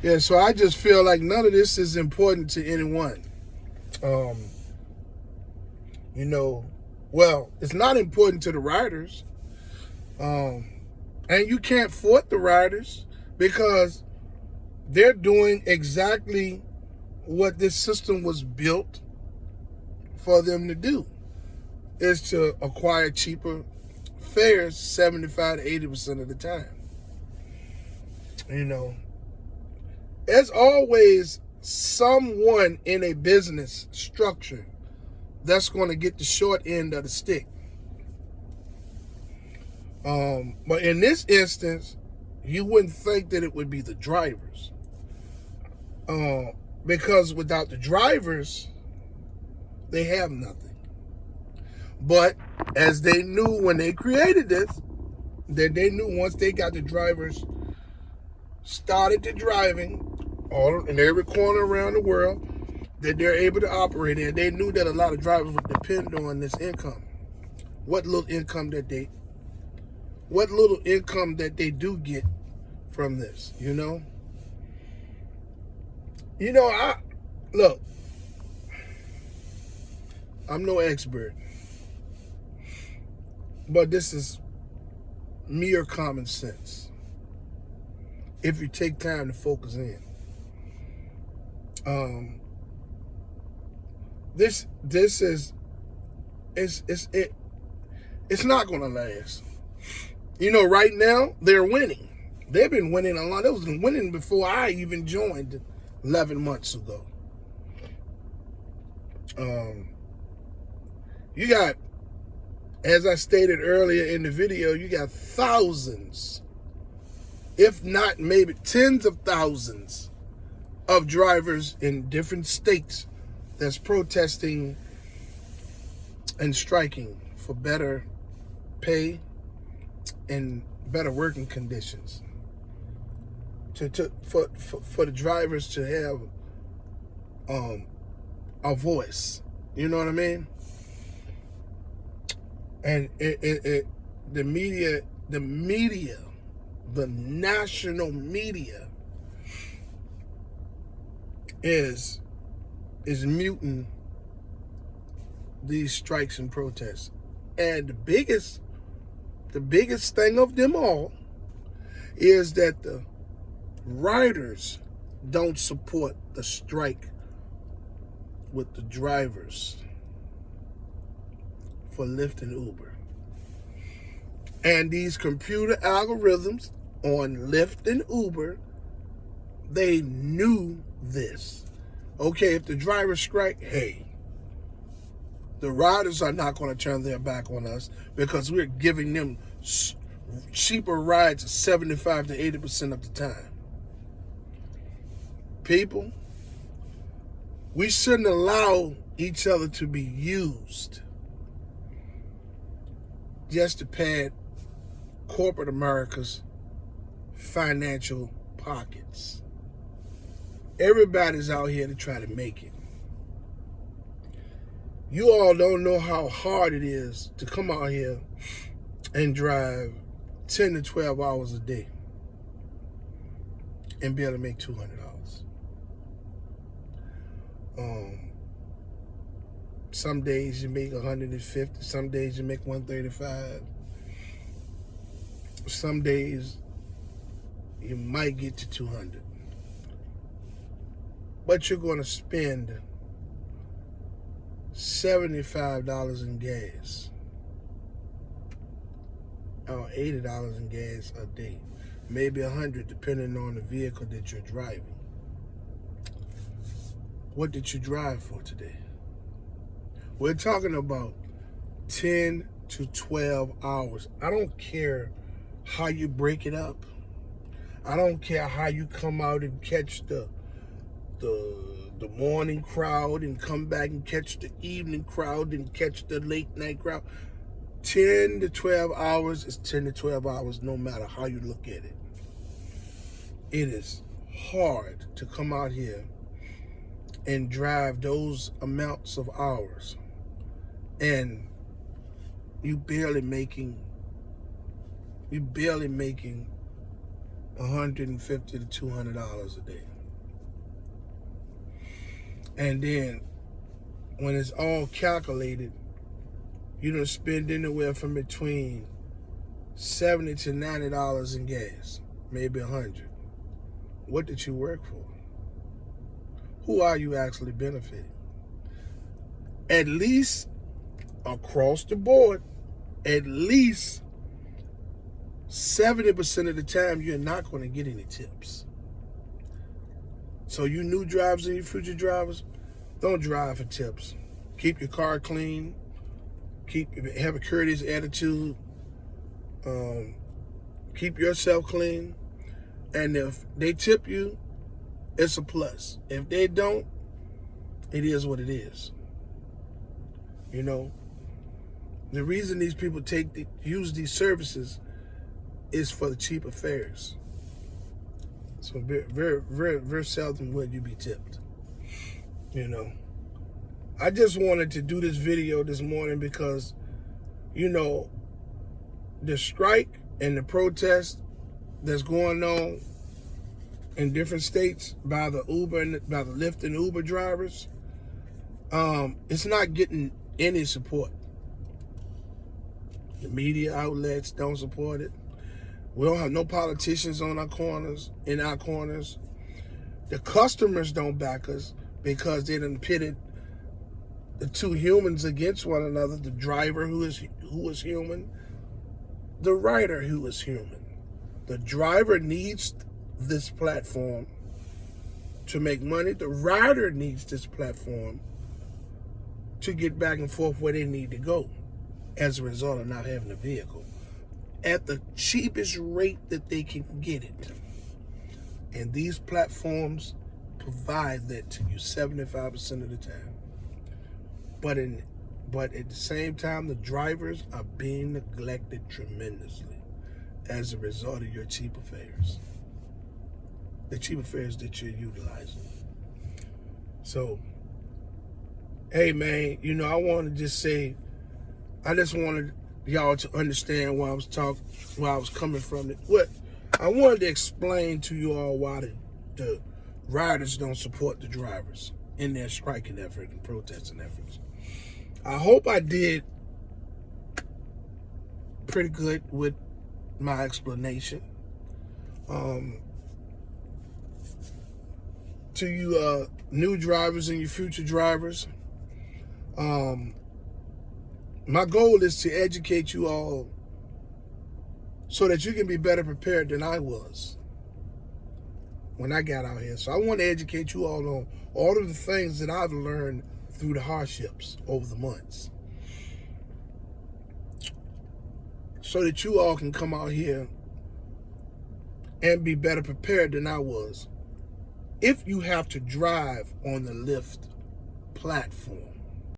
Yeah, so I just feel like none of this is important to anyone. Um, you know, well, it's not important to the riders. Um, and you can't fault the riders because they're doing exactly what this system was built for them to do, is to acquire cheaper fares 75 to 80% of the time. You know, there's always someone in a business structure that's going to get the short end of the stick. But in this instance, you wouldn't think that it would be the drivers. Because without the drivers, they have nothing. But as they knew when they created this, that they knew once they got the drivers started to driving all in every corner around the world that they're able to operate in, they knew that a lot of drivers would depend on this income. What little income that they do get from this, you know? Look, I'm no expert, but this is mere common sense if you take time to focus in. This is it's not gonna last. Right now they're winning. They've been winning a lot. They was winning before I even joined 11 months ago. You got, as I stated earlier in the video, you got thousands, if not maybe tens of thousands of drivers in different states that's protesting and striking for better pay and better working conditions. For the drivers to have a voice. You know what I mean? And the national media is muting these strikes and protests. And the biggest thing of them all is that the riders don't support the strike with the drivers for Lyft and Uber. And these computer algorithms on Lyft and Uber, they knew this. Okay, if the drivers strike, hey, the riders are not going to turn their back on us because we're giving them cheaper rides 75 to 80% of the time. People, we shouldn't allow each other to be used just to pad corporate America's financial pockets. Everybody's out here to try to make it. You all don't know how hard it is to come out here and drive 10 to 12 hours a day and be able to make $200. Some days you make 150, some days you make 135. Some days you might get to 200. But you're going to spend $75 in gas or $80 in gas a day, maybe $100 depending on the vehicle that you're driving. What did you drive for today? We're talking about 10 to 12 hours. I don't care how you break it up. I don't care how you come out and catch the morning crowd and come back and catch the evening crowd and catch the late night crowd. 10 to 12 hours is 10 to 12 hours no matter how you look at it. It is hard to come out here and drive those amounts of hours and you barely making $150 to $200 a day. And then when it's all calculated, you don't spend anywhere from between $70 to $90 in gas, maybe $100. What did you work for? Who are you actually benefiting? At least across the board, at least 70% of the time, you're not going to get any tips. So you new drivers and you future drivers, don't drive for tips. Keep your car clean. Have a courteous attitude. Keep yourself clean. And if they tip you, it's a plus. If they don't, it is what it is. You know, the reason these people use these services is for the cheaper fares. So very, very, very seldom will you be tipped. You know, I just wanted to do this video this morning because, you know, the strike and the protest that's going on in different states by the Lyft and Uber drivers, it's not getting any support. The media outlets don't support it. We don't have no politicians on our corners, in our corners. The customers don't back us because they done pitted the two humans against one another, the driver who is human, the rider who is human. The driver needs this platform to make money. The rider needs this platform to get back and forth where they need to go as a result of not having a vehicle at the cheapest rate that they can get it. And these platforms provide that to you 75% of the time. But at the same time, the drivers are being neglected tremendously as a result of your cheaper fares. The cheaper fares that you're utilizing. So, hey man, you know, I want to just say, I just wanted y'all to understand where I was coming from. What I wanted to explain to you all why the riders don't support the drivers in their striking effort and protesting efforts. I hope I did pretty good with my explanation. To you new drivers and your future drivers, my goal is to educate you all so that you can be better prepared than I was when I got out here. So I want to educate you all on all of the things that I've learned through the hardships over the months, so that you all can come out here and be better prepared than I was if you have to drive on the Lyft platform.